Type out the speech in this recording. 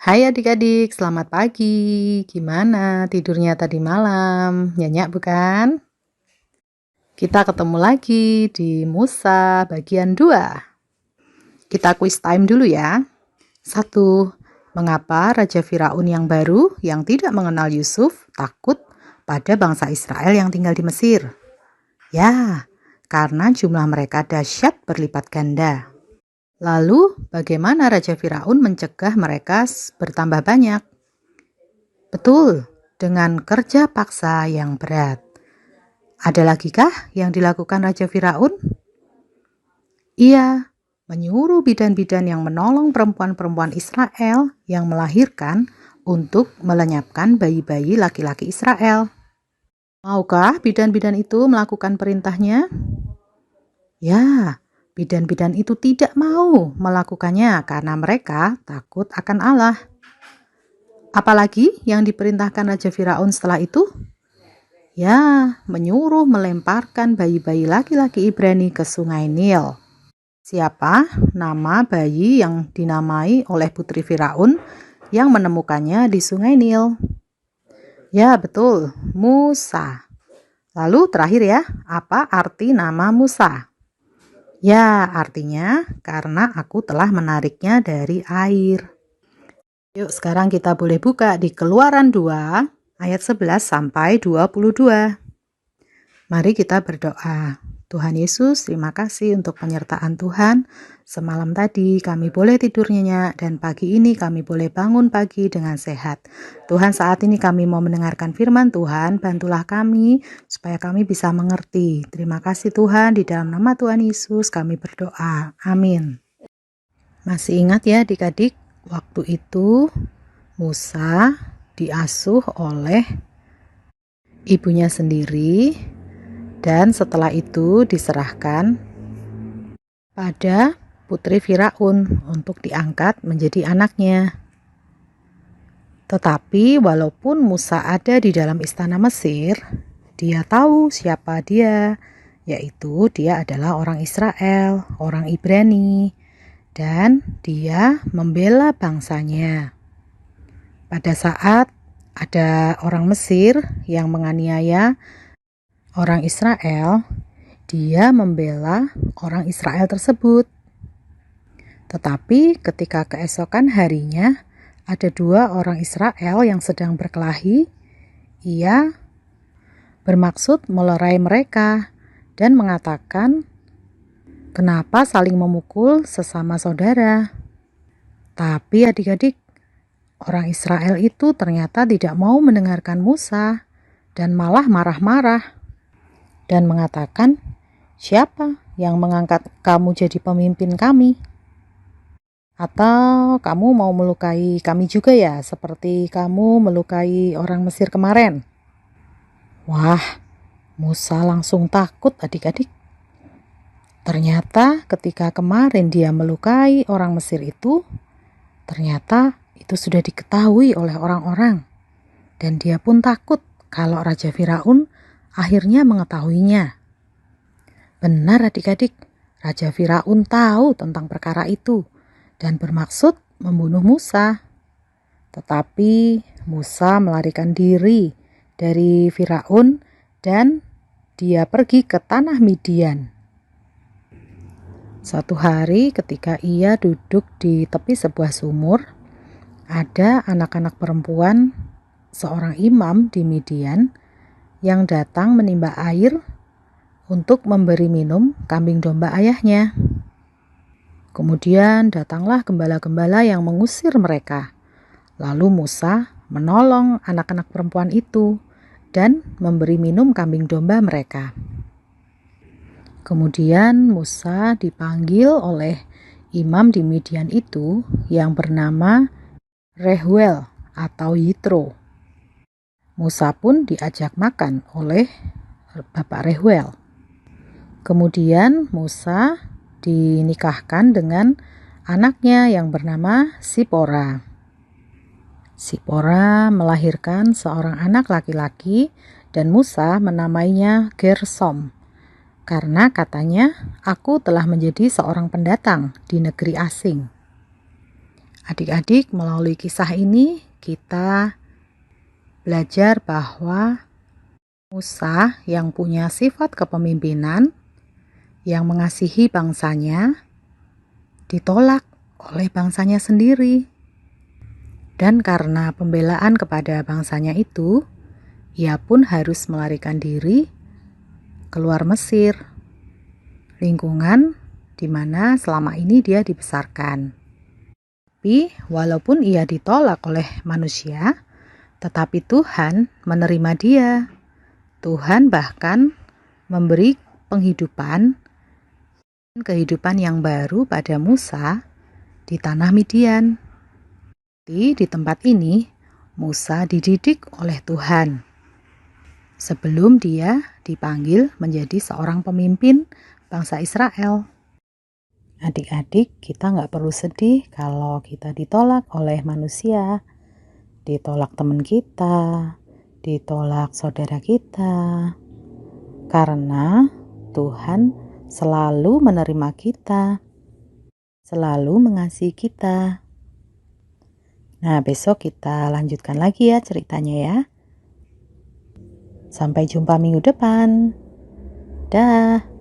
Hai adik-adik, selamat pagi. Gimana tidurnya tadi malam? Nyenyak bukan? Kita ketemu lagi di Musa bagian 2. Kita quiz time dulu ya. 1. Mengapa Raja Firaun yang baru yang tidak mengenal Yusuf takut pada bangsa Israel yang tinggal di Mesir? Ya, karena jumlah mereka dahsyat berlipat ganda. Lalu, bagaimana Raja Firaun mencegah mereka bertambah banyak? Betul, dengan kerja paksa yang berat. Ada lagi kah yang dilakukan Raja Firaun? Ia menyuruh bidan-bidan yang menolong perempuan-perempuan Israel yang melahirkan untuk melenyapkan bayi-bayi laki-laki Israel. Maukah bidan-bidan itu melakukan perintahnya? Ya, bidan-bidan itu tidak mau melakukannya karena mereka takut akan Allah. Apalagi yang diperintahkan Raja Firaun setelah itu? Ya, menyuruh melemparkan bayi-bayi laki-laki Ibrani ke sungai Nil. Siapa nama bayi yang dinamai oleh putri Firaun yang menemukannya di sungai Nil? Ya, betul, Musa. Lalu terakhir ya, apa arti nama Musa? Ya, artinya karena aku telah menariknya dari air. Yuk, sekarang kita boleh buka di Keluaran 2 ayat 11 sampai 22. Mari kita berdoa. Tuhan Yesus, terima kasih untuk penyertaan Tuhan. Semalam tadi kami boleh tidur nyenyak dan pagi ini kami boleh bangun pagi dengan sehat. Tuhan, saat ini kami mau mendengarkan firman Tuhan, bantulah kami supaya kami bisa mengerti. Terima kasih Tuhan, di dalam nama Tuhan Yesus kami berdoa. Amin. Masih ingat ya adik-adik, waktu itu Musa diasuh oleh ibunya sendiri dan setelah itu diserahkan pada putri Firaun untuk diangkat menjadi anaknya. Tetapi walaupun Musa ada di dalam istana Mesir, dia tahu siapa dia, yaitu dia adalah orang Israel, orang Ibrani, dan dia membela bangsanya. Pada saat ada orang Mesir yang menganiaya orang Israel, dia membela orang Israel tersebut. Tetapi ketika keesokan harinya ada dua orang Israel yang sedang berkelahi, ia bermaksud melerai mereka dan mengatakan, "Kenapa saling memukul sesama saudara?" Tapi adik-adik, orang Israel itu ternyata tidak mau mendengarkan Musa dan malah marah-marah dan mengatakan, "Siapa yang mengangkat kamu jadi pemimpin kami? Atau kamu mau melukai kami juga ya, seperti kamu melukai orang Mesir kemarin?" Wah, Musa langsung takut adik-adik. Ternyata ketika kemarin dia melukai orang Mesir itu, ternyata itu sudah diketahui oleh orang-orang. Dan dia pun takut kalau Raja Firaun akhirnya mengetahuinya. Benar adik-adik, Raja Firaun tahu tentang perkara itu dan bermaksud membunuh Musa. Tetapi Musa melarikan diri dari Firaun dan dia pergi ke tanah Midian. Suatu hari ketika ia duduk di tepi sebuah sumur, ada anak-anak perempuan seorang imam di Midian yang datang menimba air untuk memberi minum kambing domba ayahnya. Kemudian datanglah gembala-gembala yang mengusir mereka. Lalu Musa menolong anak-anak perempuan itu dan memberi minum kambing domba mereka. Kemudian Musa dipanggil oleh imam di Midian itu yang bernama Reuel atau Yitro. Musa pun diajak makan oleh Bapak Reuel. Kemudian Musa dinikahkan dengan anaknya yang bernama Sipora. Sipora melahirkan seorang anak laki-laki dan Musa menamainya Gersom. Karena katanya, "Aku telah menjadi seorang pendatang di negeri asing." Adik-adik, melalui kisah ini kita belajar bahwa Musa yang punya sifat kepemimpinan, yang mengasihi bangsanya, ditolak oleh bangsanya sendiri. Dan karena pembelaan kepada bangsanya itu, ia pun harus melarikan diri keluar Mesir, lingkungan di mana selama ini dia dibesarkan. Tapi walaupun ia ditolak oleh manusia, tetapi Tuhan menerima dia. Tuhan bahkan memberi kehidupan yang baru pada Musa di tanah Midian. Di tempat ini, Musa dididik oleh Tuhan sebelum dia dipanggil menjadi seorang pemimpin bangsa Israel. Adik-adik, kita nggak perlu sedih kalau kita ditolak oleh manusia, ditolak teman kita, ditolak saudara kita, karena Tuhan selalu menerima kita, selalu mengasihi kita. Nah, besok kita lanjutkan lagi ya ceritanya ya. Sampai jumpa minggu depan. Dah.